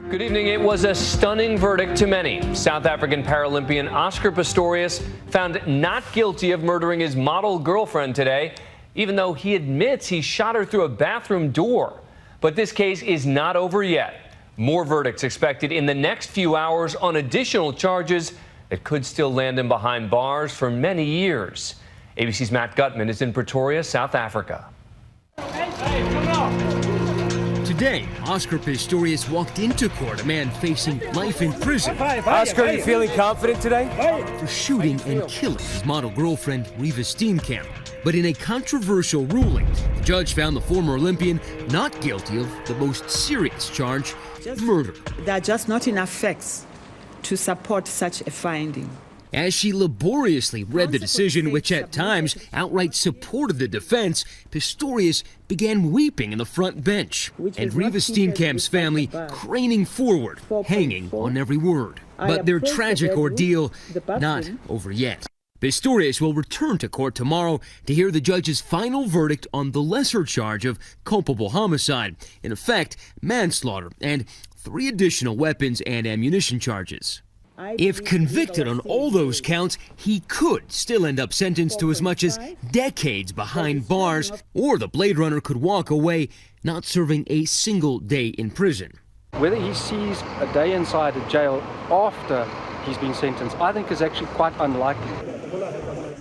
Good evening. It was a stunning verdict to many. South African Paralympian Oscar Pistorius found not guilty of murdering his model girlfriend today, even though he admits he shot her through a bathroom door. But this case is not over yet. More verdicts expected in the next few hours on additional charges that could still land him behind bars for many years. ABC's Matt Gutman is in Pretoria, South Africa. Today, Oscar Pistorius walked into court, a man facing life in prison. Oscar, are you feeling confident today? For shooting and killing his model girlfriend, Riva Steenkamp. But in a controversial ruling, the judge found the former Olympian not guilty of the most serious charge, murder. There are just not enough facts to support such a finding. As she laboriously read the decision, which at times outright supported the defense, Pistorius began weeping in the front bench, and Riva Steenkamp's family craning forward, hanging on every word. But their tragic ordeal not over yet. Pistorius will return to court tomorrow to hear the judge's final verdict on the lesser charge of culpable homicide, in effect manslaughter, and 3 additional weapons and ammunition charges. If convicted on all those counts, he could still end up sentenced to as much as decades behind bars, or the Blade Runner could walk away not serving a single day in prison. Whether he sees a day inside a jail after he's been sentenced, I think is actually quite unlikely.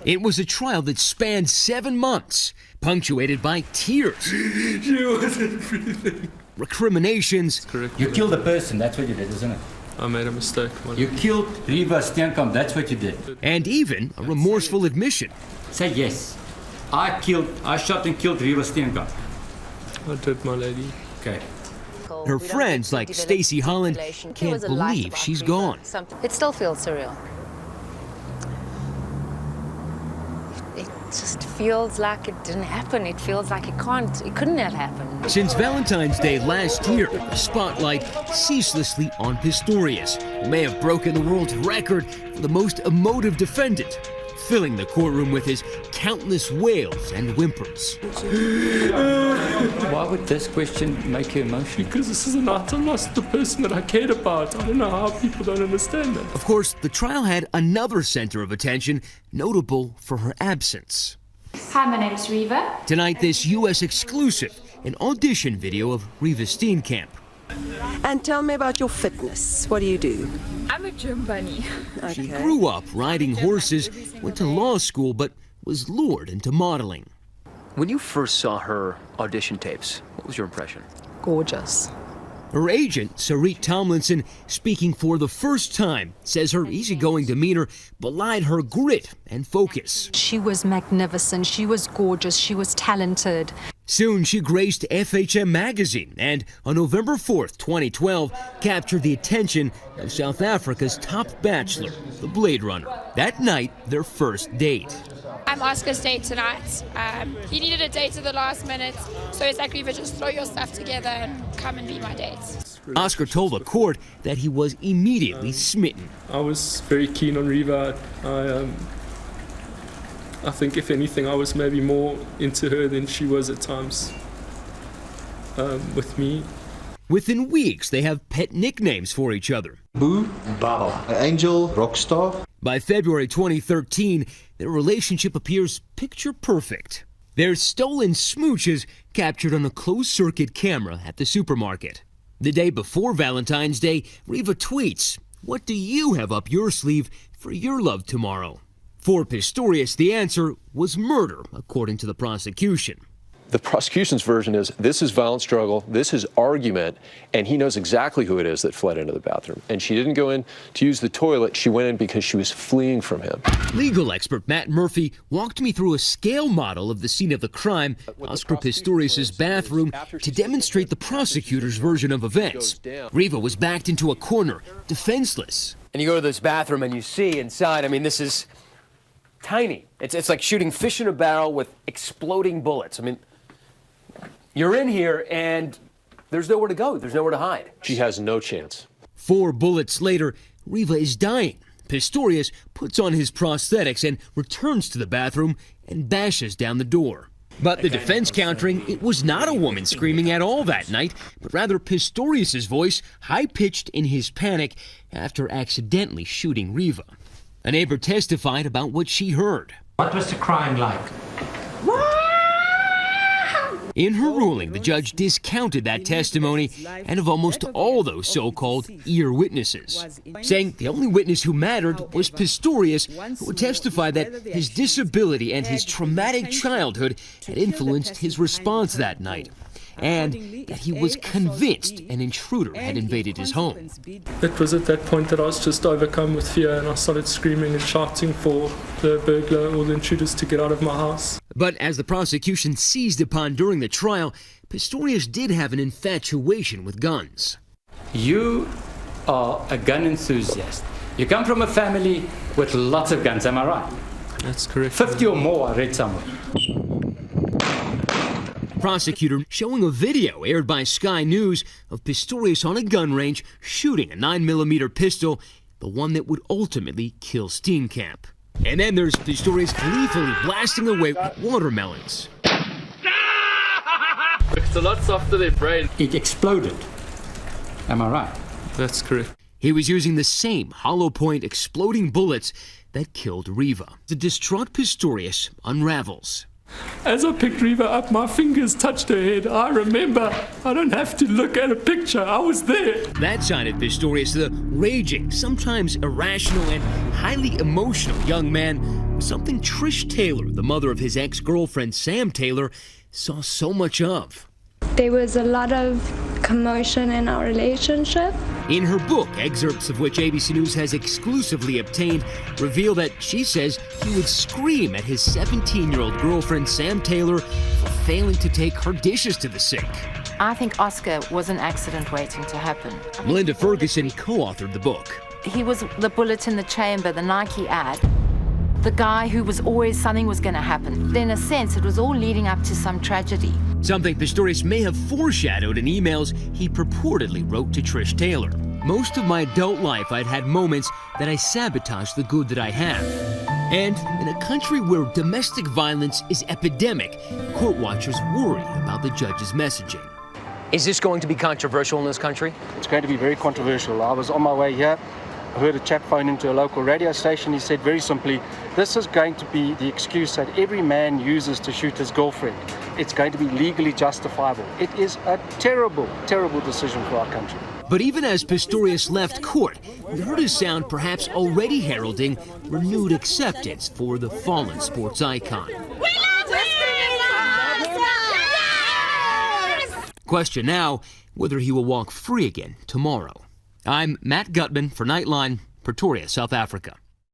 It was a trial that spanned 7 months, punctuated by tears. She wasn't breathing. Recriminations. You killed a person, that's what you did, isn't it? I made a mistake. You killed Riva Steenkamp, that's what you did. And even a remorseful admission. Say yes. I shot and killed Riva Steenkamp. I did, my lady. Okay. Her friends, like Stacey Holland, can't believe she's gone. It still feels surreal. It just feels like it didn't happen. It feels like it couldn't have happened. Since Valentine's Day last year, the spotlight ceaselessly on Pistorius, who may have broken the world's record for the most emotive defendant, filling the courtroom with his countless wails and whimpers. Why would this question make you emotional? Because this is a night I lost the person that I cared about. I don't know how people don't understand that. Of course, the trial had another center of attention, notable for her absence. Hi, my name is Riva. Tonight, this U.S. exclusive, an audition video of Riva Steenkamp. And tell me about your fitness. What do you do? I'm a gym bunny. Okay. She grew up riding horses, went to law school, but was lured into modeling. When you first saw her audition tapes, what was your impression? Gorgeous. Her agent, Sarit Tomlinson, speaking for the first time, says her easygoing demeanor belied her grit and focus. She was magnificent. She was gorgeous. She was talented. Soon she graced FHM magazine and on November 4th, 2012, captured the attention of South Africa's top bachelor, the Blade Runner. That night, their first date. I'm Oscar's date tonight. He needed a date at the last minute, so it's like, Riva, just throw your stuff together and come and be my date. Oscar told the court that he was immediately smitten. I was very keen on Riva. I think, if anything, I was maybe more into her than she was at times with me. Within weeks, they have pet nicknames for each other. Boo, Baba, Angel, Rockstar. By February 2013, their relationship appears picture perfect. Their stolen smooches captured on a closed-circuit camera at the supermarket. The day before Valentine's Day, Riva tweets, "What do you have up your sleeve for your love tomorrow?" For Pistorius, the answer was murder, according to the prosecution. The prosecution's version is this is violent struggle, this is argument, and he knows exactly who it is that fled into the bathroom. And she didn't go in to use the toilet, she went in because she was fleeing from him. Legal expert Matt Murphy walked me through a scale model of the scene of the crime, Oscar Pistorius' bathroom, to demonstrate the prosecutor's version of events. Riva was backed into a corner, defenseless. And you go to this bathroom and you see inside, I mean, this is tiny. It's like shooting fish in a barrel with exploding bullets. I mean, you're in here and there's nowhere to go. There's nowhere to hide. She has no chance. 4 bullets later, Riva is dying. Pistorius puts on his prosthetics and returns to the bathroom and bashes down the door. But the defense countering it was not a woman screaming at all that night, but rather Pistorius' voice, high-pitched in his panic after accidentally shooting Riva. A neighbor testified about what she heard. What was the crying like? In her ruling, the judge discounted that testimony and of almost all those so-called ear witnesses, saying the only witness who mattered was Pistorius, who would testify that his disability and his traumatic childhood had influenced his response that night, and that he was convinced an intruder had invaded his home. It was at that point that I was just overcome with fear, and I started screaming and shouting for the burglar or the intruders to get out of my house. But as the prosecution seized upon during the trial, Pistorius did have an infatuation with guns. You are a gun enthusiast. You come from a family with lots of guns, am I right? That's correct. 50 or more, I read somewhere. Prosecutor showing a video aired by Sky News of Pistorius on a gun range shooting a 9mm pistol, the one that would ultimately kill Steenkamp. And then there's Pistorius gleefully blasting away with watermelons. It's a lot softer than brain. It exploded. Am I right? That's correct. He was using the same hollow point exploding bullets that killed Riva. The distraught Pistorius unravels. As I picked Riva up, my fingers touched her head. I remember. I don't have to look at a picture. I was there. That side of Pistorius, the raging, sometimes irrational and highly emotional young man, was something Trish Taylor, the mother of his ex-girlfriend Sam Taylor, saw so much of. There was a lot of commotion in our relationship. In her book, excerpts of which ABC News has exclusively obtained reveal that she says he would scream at his 17-year-old girlfriend Sam Taylor for failing to take her dishes to the sink. I think Oscar was an accident waiting to happen. Melinda Ferguson co-authored the book. He was the bullet in the chamber, the Nike ad. The guy who was always something was going to happen. In a sense, it was all leading up to some tragedy. Something Pistorius may have foreshadowed in emails he purportedly wrote to Trish Taylor. Most of my adult life, I'd had moments that I sabotaged the good that I have. And in a country where domestic violence is epidemic, court watchers worry about the judge's messaging. Is this going to be controversial in this country? It's going to be very controversial. I was on my way here. I heard a chap phone into a local radio station. He said very simply, this is going to be the excuse that every man uses to shoot his girlfriend. It's going to be legally justifiable. It is a terrible, terrible decision for our country. But even as Pistorius left court, we heard his sound perhaps already heralding renewed acceptance for the fallen sports icon. Question now, whether he will walk free again tomorrow. I'm Matt Gutman for Nightline, Pretoria, South Africa.